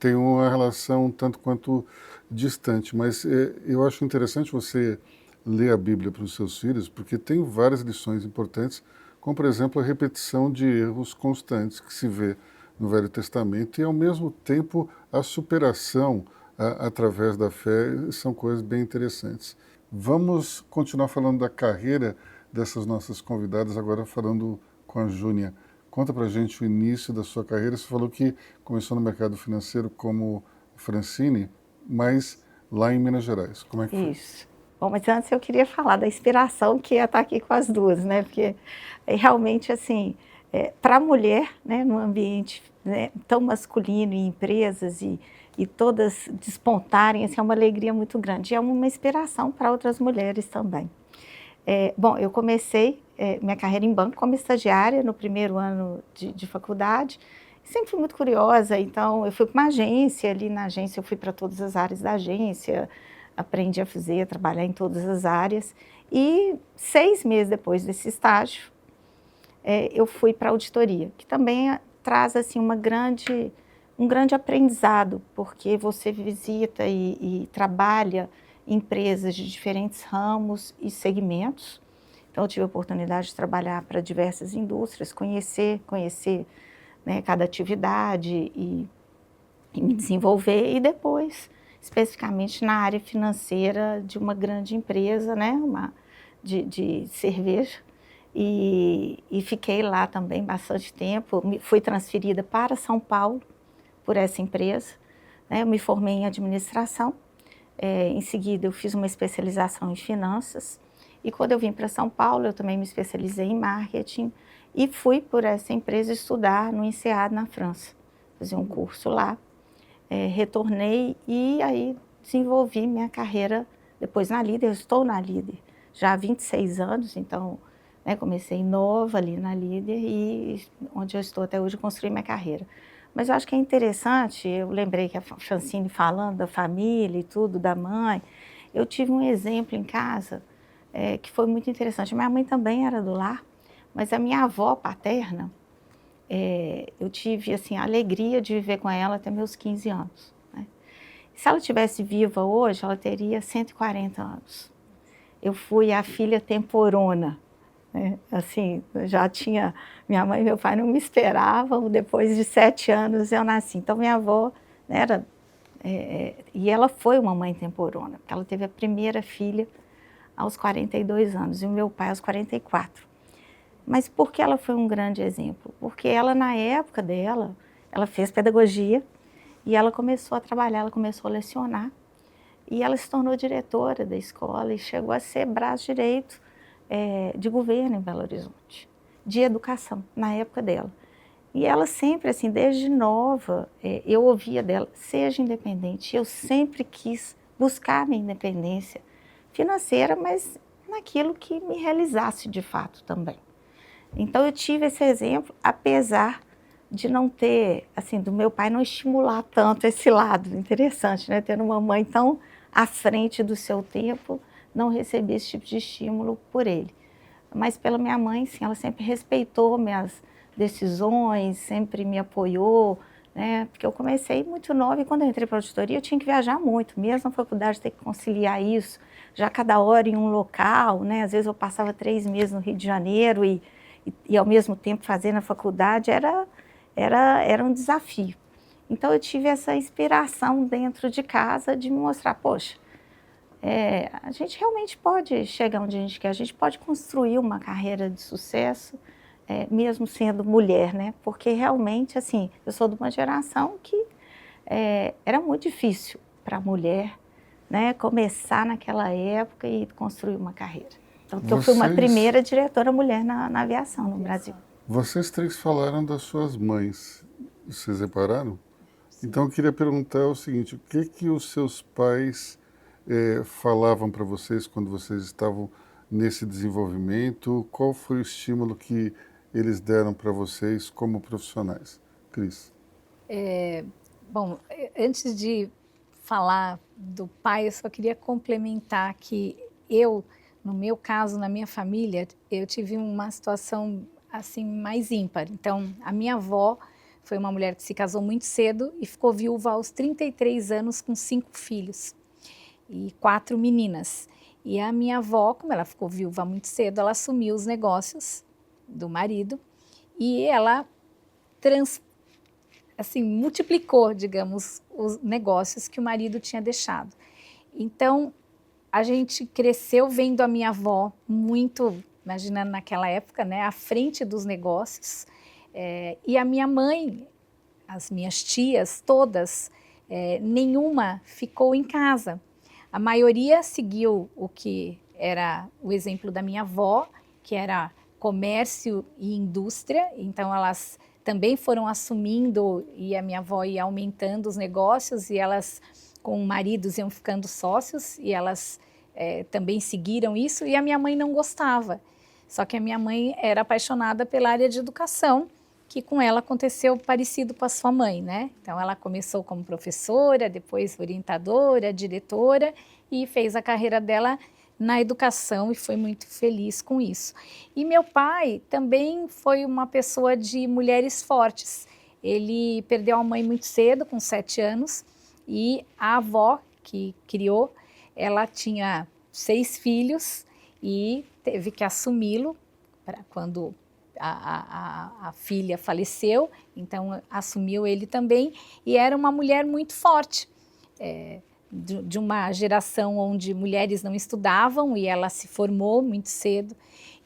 C: tem uma relação tanto quanto distante. Mas eu acho interessante você ler a Bíblia para os seus filhos, porque tem várias lições importantes, como, por exemplo, a repetição de erros constantes que se vê no Velho Testamento e, ao mesmo tempo, a superação através da fé, são coisas bem interessantes. Vamos continuar falando da carreira dessas nossas convidadas, agora falando com a Júnia. Conta pra gente o início da sua carreira. Você falou que começou no mercado financeiro como Francine, mas lá em Minas Gerais. Como é que foi?
E: Isso. Bom, mas antes eu queria falar da inspiração que é estar aqui com as duas, né? Porque realmente, assim, para a mulher, né, num ambiente, né, tão masculino, em empresas e todas despontarem, assim, é uma alegria muito grande. E é uma inspiração para outras mulheres também. Bom, eu comecei minha carreira em banco como estagiária no primeiro ano de faculdade. Sempre fui muito curiosa, então eu fui para uma agência, ali na agência eu fui para todas as áreas da agência, aprendi a trabalhar em todas as áreas. E 6 meses depois desse estágio, eu fui para a auditoria, que também traz assim, um grande aprendizado, porque você visita e trabalha empresas de diferentes ramos e segmentos. Então, eu tive a oportunidade de trabalhar para diversas indústrias, conhecer né, cada atividade e me desenvolver. E depois, especificamente na área financeira de uma grande empresa, né, de cerveja. E fiquei lá também bastante tempo. Fui transferida para São Paulo por essa empresa. Né, eu me formei em administração. Em seguida, eu fiz uma especialização em finanças. E quando eu vim para São Paulo, eu também me especializei em marketing e fui por essa empresa estudar no INSEAD, na França. Fazer um curso lá. Retornei e aí desenvolvi minha carreira depois na Líder. Eu estou na Líder já há 26 anos, então né, comecei nova ali na Líder e onde eu estou até hoje construí minha carreira. Mas eu acho que é interessante, eu lembrei que a Francine falando da família e tudo, da mãe, eu tive um exemplo em casa que foi muito interessante. Minha mãe também era do lar, mas a minha avó paterna, eu tive assim, a alegria de viver com ela até meus 15 anos. Né? Se ela estivesse viva hoje, ela teria 140 anos. Eu fui a filha temporona. Assim, já tinha, minha mãe e meu pai não me esperavam, depois de 7 anos eu nasci. Então minha avó era, e ela foi uma mãe temporona, porque ela teve a primeira filha aos 42 anos e o meu pai aos 44. Mas por que ela foi um grande exemplo? Porque ela, na época dela, ela fez pedagogia e ela começou a trabalhar, ela começou a lecionar e ela se tornou diretora da escola e chegou a ser braço direito de governo em Belo Horizonte, de educação, na época dela. E ela sempre, assim, desde nova, eu ouvia dela, seja independente. Eu sempre quis buscar minha independência financeira, mas naquilo que me realizasse de fato também. Então eu tive esse exemplo, apesar de não ter, assim, do meu pai não estimular tanto esse lado. Interessante, né? Ter uma mãe tão à frente do seu tempo, não recebi esse tipo de estímulo por ele. Mas pela minha mãe, sim, ela sempre respeitou minhas decisões, sempre me apoiou, né? Porque eu comecei muito nova e quando eu entrei para a auditoria eu tinha que viajar muito, mesmo na faculdade ter que conciliar isso, já cada hora em um local, né? Às vezes eu passava 3 meses no Rio de Janeiro e e ao mesmo tempo fazer na faculdade era um desafio. Então eu tive essa inspiração dentro de casa de me mostrar, poxa, a gente realmente pode chegar onde a gente quer, a gente pode construir uma carreira de sucesso, mesmo sendo mulher, né? Porque realmente, assim, eu sou de uma geração que era muito difícil para a mulher, né, começar naquela época e construir uma carreira. Então, eu fui uma primeira diretora mulher na aviação no Brasil.
C: Vocês três falaram das suas mães, vocês repararam? Então eu queria perguntar o seguinte, o que os seus pais falavam para vocês quando vocês estavam nesse desenvolvimento? Qual foi o estímulo que eles deram para vocês como profissionais? Cris.
F: Bom, antes de falar do pai, eu só queria complementar que no meu caso, na minha família, eu tive uma situação assim mais ímpar. Então, a minha avó foi uma mulher que se casou muito cedo e ficou viúva aos 33 anos com 5 filhos e 4 meninas. E a minha avó, como ela ficou viúva muito cedo, ela assumiu os negócios do marido e ela multiplicou, digamos, os negócios que o marido tinha deixado. Então, a gente cresceu vendo a minha avó muito, imaginando naquela época, né, à frente dos negócios. E a minha mãe, as minhas tias, todas, nenhuma ficou em casa. A maioria seguiu o que era o exemplo da minha avó, que era comércio e indústria, então elas também foram assumindo e a minha avó ia aumentando os negócios e elas com maridos iam ficando sócios e elas também seguiram isso e a minha mãe não gostava. Só que a minha mãe era apaixonada pela área de educação, que com ela aconteceu parecido com a sua mãe, né? Então ela começou como professora, depois orientadora, diretora e fez a carreira dela na educação e foi muito feliz com isso. E meu pai também foi uma pessoa de mulheres fortes. Ele perdeu a mãe muito cedo, com 7 anos, e a avó que criou, ela tinha 6 filhos e teve que assumi-lo quando a filha faleceu, então assumiu ele também, e era uma mulher muito forte, de uma geração onde mulheres não estudavam e ela se formou muito cedo.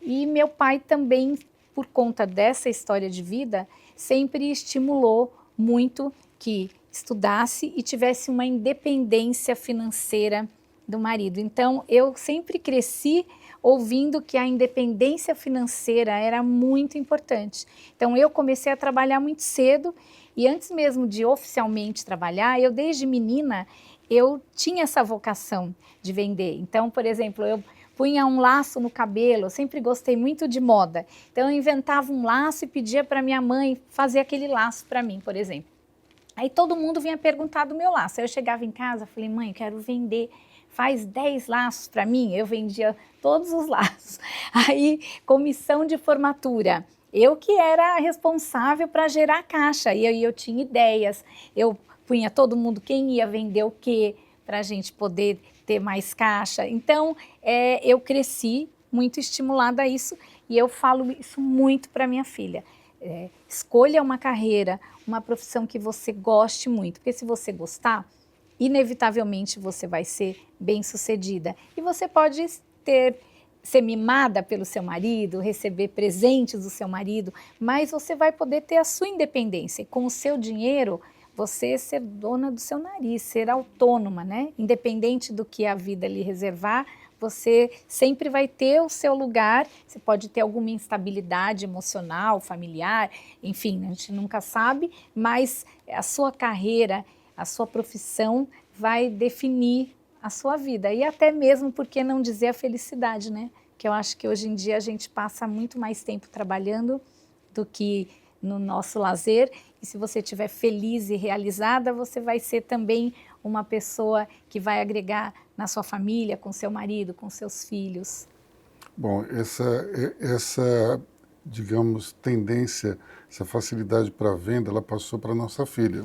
F: E meu pai também, por conta dessa história de vida, sempre estimulou muito que estudasse e tivesse uma independência financeira do marido. Então, eu sempre cresci ouvindo que a independência financeira era muito importante. Então, eu comecei a trabalhar muito cedo e antes mesmo de oficialmente trabalhar, eu desde menina, eu tinha essa vocação de vender. Então, por exemplo, eu punha um laço no cabelo, eu sempre gostei muito de moda. Então, eu inventava um laço e pedia para minha mãe fazer aquele laço para mim, por exemplo. Aí todo mundo vinha perguntar do meu laço. Aí eu chegava em casa, falei, mãe, eu quero vender, faz 10 laços para mim. Eu vendia todos os laços. Aí, comissão de formatura. Eu que era responsável para gerar caixa. E aí eu tinha ideias, eu punha todo mundo quem ia vender o quê, para a gente poder ter mais caixa. Então, eu cresci muito estimulada a isso e eu falo isso muito para minha filha. Escolha uma carreira, uma profissão que você goste muito, porque se você gostar, inevitavelmente você vai ser bem-sucedida. E você pode ser mimada pelo seu marido, receber presentes do seu marido, mas você vai poder ter a sua independência. E com o seu dinheiro, você ser dona do seu nariz, ser autônoma, né? Independente do que a vida lhe reservar, você sempre vai ter o seu lugar. Você pode ter alguma instabilidade emocional, familiar, enfim, a gente nunca sabe, mas a sua carreira, a sua profissão vai definir a sua vida. E até mesmo, por que não dizer, a felicidade, né? Que eu acho que hoje em dia a gente passa muito mais tempo trabalhando do que no nosso lazer. E se você estiver feliz e realizada, você vai ser também uma pessoa que vai agregar na sua família, com seu marido, com seus filhos.
C: Bom, essa digamos, tendência, essa facilidade para venda, ela passou para a nossa filha.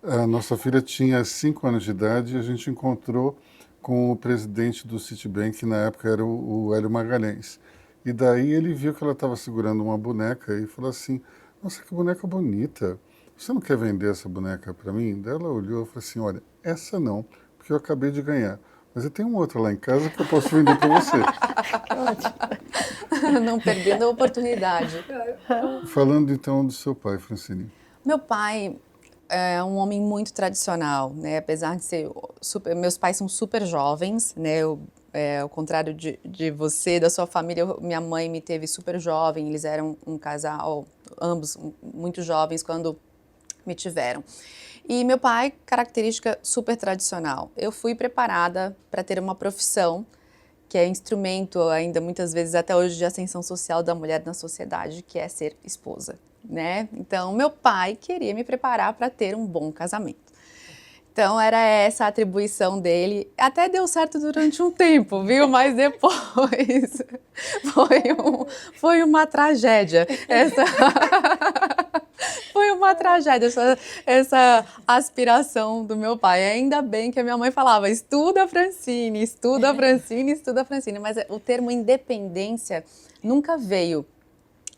C: A nossa filha tinha 5 anos de idade e a gente encontrou com o presidente do Citibank, que na época era o Hélio Magalhães. E daí ele viu que ela estava segurando uma boneca e falou assim, nossa, que boneca bonita. Você não quer vender essa boneca para mim? Daí ela olhou e falou assim, olha, essa não, porque eu acabei de ganhar. Mas eu tenho uma outra lá em casa que eu posso vender para você.
D: Não perdendo a oportunidade.
C: Falando então do seu pai, Francine.
D: Meu pai é um homem muito tradicional, né? Apesar de ser meus pais são super jovens, né? Ao contrário de você, da sua família, minha mãe me teve super jovem. Eles eram um casal, ambos muito jovens quando me tiveram. E meu pai, característica super tradicional. Eu fui preparada para ter uma profissão que é instrumento ainda muitas vezes até hoje de ascensão social da mulher na sociedade, que é ser esposa, né? Então, meu pai queria me preparar para ter um bom casamento. Então, era essa a atribuição dele. Até deu certo durante um tempo, viu? Mas depois foi uma tragédia. Foi uma tragédia essa aspiração do meu pai. Ainda bem que a minha mãe falava, estuda Francine, estuda Francine, estuda Francine. Mas o termo independência nunca veio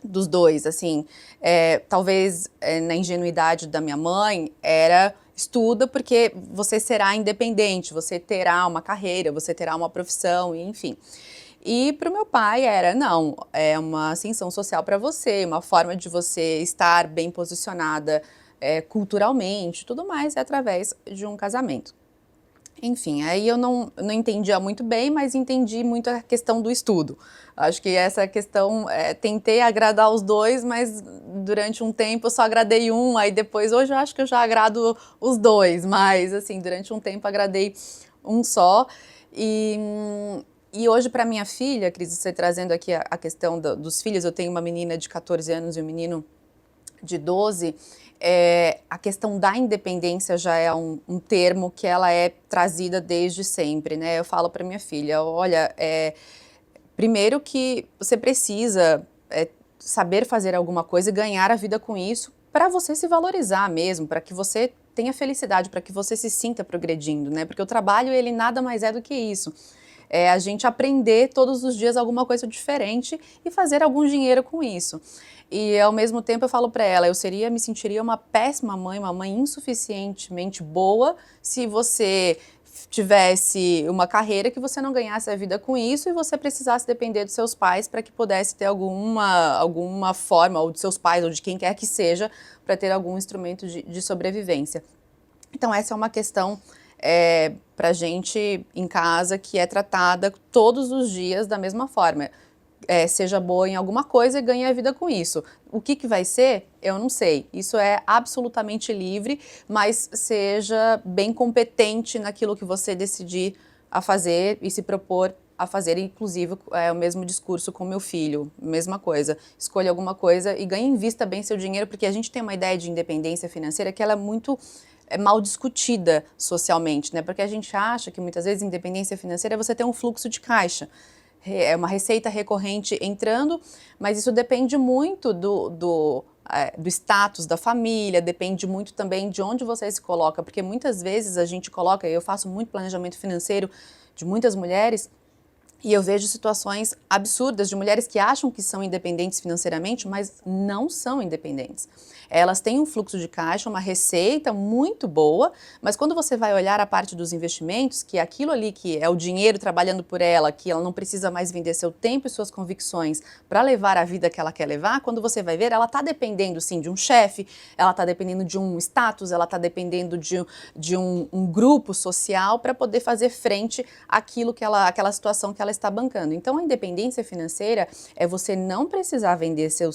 D: dos dois, assim. Talvez na ingenuidade da minha mãe era estuda porque você será independente, você terá uma carreira, você terá uma profissão, enfim. E para o meu pai era, não, é uma ascensão social para você, uma forma de você estar bem posicionada culturalmente, tudo mais é através de um casamento. Enfim, aí eu não entendia muito bem, mas entendi muito a questão do estudo. Acho que essa questão, tentei agradar os dois, mas durante um tempo eu só agradei um, aí depois, hoje eu acho que eu já agrado os dois, mas assim, durante um tempo agradei um só. E hoje para minha filha, Cris, você trazendo aqui a questão dos filhos, eu tenho uma menina de 14 anos e um menino de 12, a questão da independência já é um termo que ela é trazida desde sempre, né? Eu falo para minha filha, olha, primeiro que você precisa saber fazer alguma coisa e ganhar a vida com isso para você se valorizar mesmo, para que você tenha felicidade, para que você se sinta progredindo, né? Porque o trabalho, ele nada mais é do que isso. É a gente aprender todos os dias alguma coisa diferente e fazer algum dinheiro com isso. E ao mesmo tempo eu falo para ela, me sentiria uma péssima mãe, uma mãe insuficientemente boa se você tivesse uma carreira que você não ganhasse a vida com isso e você precisasse depender dos seus pais para que pudesse ter alguma forma, ou de seus pais, ou de quem quer que seja, para ter algum instrumento de sobrevivência. Então essa é uma questão para a gente em casa que é tratada todos os dias da mesma forma. Seja boa em alguma coisa e ganhe a vida com isso. O que vai ser, eu não sei. Isso é absolutamente livre, mas seja bem competente naquilo que você decidir a fazer e se propor a fazer. Inclusive, o mesmo discurso com meu filho, mesma coisa. Escolha alguma coisa e ganhe, invista bem seu dinheiro, porque a gente tem uma ideia de independência financeira que ela é muito mal discutida socialmente, né? Porque a gente acha que muitas vezes independência financeira é você ter um fluxo de caixa. É uma receita recorrente entrando, mas isso depende muito do status da família, depende muito também de onde você se coloca, porque muitas vezes a gente coloca, eu faço muito planejamento financeiro de muitas mulheres, e eu vejo situações absurdas de mulheres que acham que são independentes financeiramente, mas não são independentes. Elas têm um fluxo de caixa, uma receita muito boa, mas quando você vai olhar a parte dos investimentos, que é aquilo ali que é o dinheiro trabalhando por ela, que ela não precisa mais vender seu tempo e suas convicções para levar a vida que ela quer levar, quando você vai ver, ela está dependendo sim de um chefe, ela está dependendo de um status, ela está dependendo de um grupo social para poder fazer frente àquilo àquela situação que ela está bancando. Então a independência financeira é você não precisar vender seu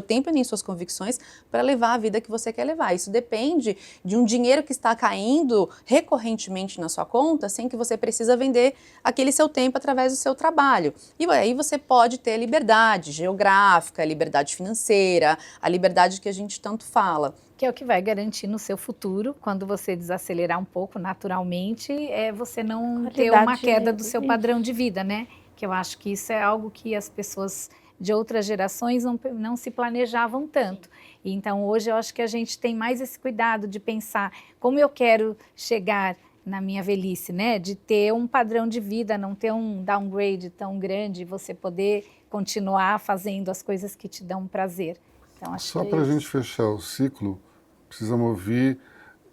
D: tempo e nem suas convicções para levar a vida que você quer levar. Isso depende de um dinheiro que está caindo recorrentemente na sua conta, sem que você precisa vender aquele seu tempo através do seu trabalho. E aí você pode ter liberdade geográfica, liberdade financeira, a liberdade que a gente tanto fala.
F: Que é o que vai garantir no seu futuro, quando você desacelerar um pouco naturalmente, você não ter uma queda do seu padrão de vida, né? Que eu acho que isso é algo que as pessoas de outras gerações não se planejavam tanto. Então hoje eu acho que a gente tem mais esse cuidado de pensar como eu quero chegar na minha velhice, né? De ter um padrão de vida, não ter um downgrade tão grande, você poder continuar fazendo as coisas que te dão prazer. Então, acho
C: Só
F: que
C: para a gente fechar o ciclo, precisamos ouvir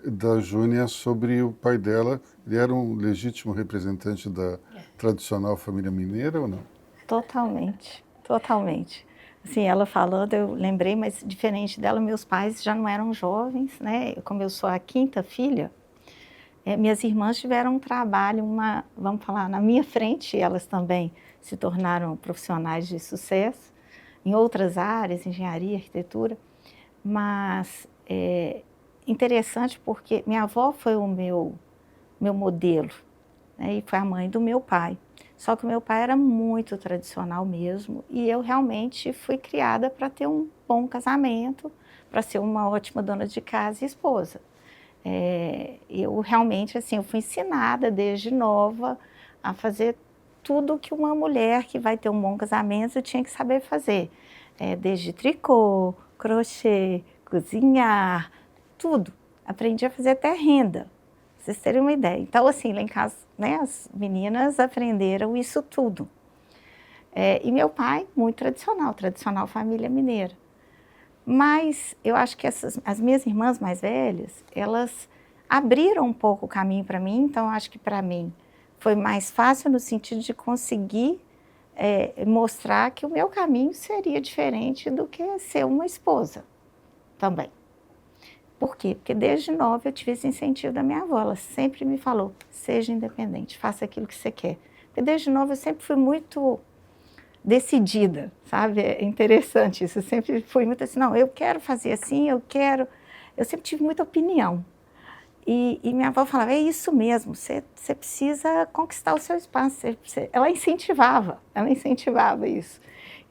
C: da Júnia sobre o pai dela. Ele era um legítimo representante da tradicional família mineira ou não?
E: Totalmente, totalmente. Assim, ela falando, eu lembrei, mas diferente dela, meus pais já não eram jovens, né? Como eu sou a quinta filha, minhas irmãs tiveram um trabalho, vamos falar, na minha frente, elas também se tornaram profissionais de sucesso em outras áreas, engenharia, arquitetura, mas interessante porque minha avó foi o meu modelo, né? E foi a mãe do meu pai. Só que o meu pai era muito tradicional mesmo e eu realmente fui criada para ter um bom casamento, para ser uma ótima dona de casa e esposa. Eu realmente, assim, eu fui ensinada desde nova a fazer tudo que uma mulher que vai ter um bom casamento tinha que saber fazer. Desde tricô, crochê, cozinhar, tudo. Aprendi a fazer até renda, pra vocês terem uma ideia. Então, assim, lá em casa, né, as meninas aprenderam isso tudo. E meu pai, muito tradicional família mineira. Mas eu acho que as minhas irmãs mais velhas, elas abriram um pouco o caminho para mim, então eu acho que para mim foi mais fácil no sentido de conseguir mostrar que o meu caminho seria diferente do que ser uma esposa também. Por quê? Porque desde nova eu tive esse incentivo da minha avó, ela sempre me falou, seja independente, faça aquilo que você quer. Porque desde nova eu sempre fui muito decidida, sabe? É interessante isso, eu sempre fui muito assim, não, eu quero fazer assim, eu sempre tive muita opinião. E minha avó falava, é isso mesmo, você precisa conquistar o seu espaço. Ela incentivava isso.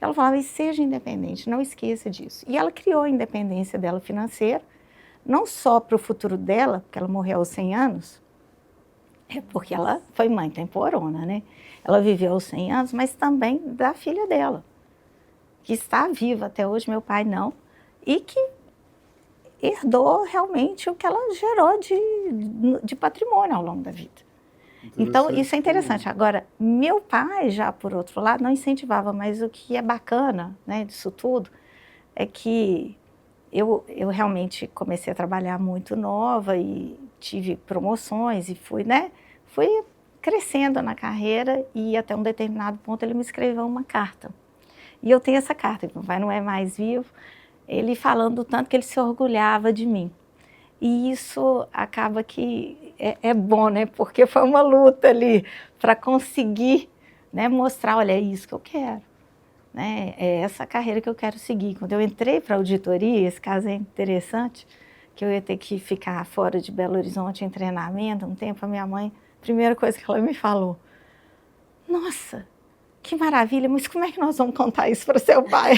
E: Ela falava, e seja independente, não esqueça disso. E ela criou a independência dela financeira, não só para o futuro dela, porque ela morreu aos 100 anos, porque ela foi mãe temporona, né? Ela viveu aos 100 anos, mas também da filha dela, que está viva até hoje, meu pai não, e que herdou realmente o que ela gerou de patrimônio ao longo da vida. Então, isso é interessante. Agora, meu pai, já por outro lado, não incentivava, mas o que é bacana, né, disso tudo é que eu realmente comecei a trabalhar muito nova e tive promoções e fui crescendo na carreira e até um determinado ponto ele me escreveu uma carta. E eu tenho essa carta, meu pai não é mais vivo, ele falando o tanto que ele se orgulhava de mim. E isso acaba que é bom, né? Porque foi uma luta ali para conseguir, né, mostrar, olha, é isso que eu quero. Né? É essa carreira que eu quero seguir. Quando eu entrei para a auditoria, esse caso é interessante, que eu ia ter que ficar fora de Belo Horizonte em treinamento um tempo, a minha mãe, a primeira coisa que ela me falou, nossa, que maravilha, mas como é que nós vamos contar isso para o seu pai?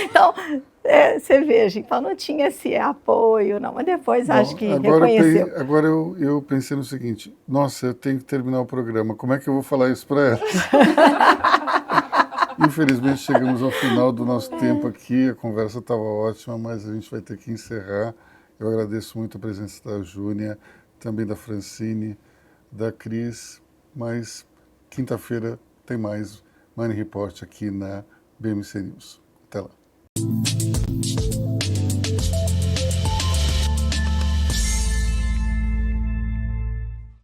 E: Então, você veja, então não tinha esse apoio, não, mas depois acho que reconheceu.
C: Agora eu pensei no seguinte, nossa, eu tenho que terminar o programa, como é que eu vou falar isso para ela? Infelizmente chegamos ao final do nosso tempo aqui, a conversa estava ótima, mas a gente vai ter que encerrar. Eu agradeço muito a presença da Júnia, também da Francine, da Cris, mas quinta-feira tem mais Money Report aqui na BMC News. Até lá.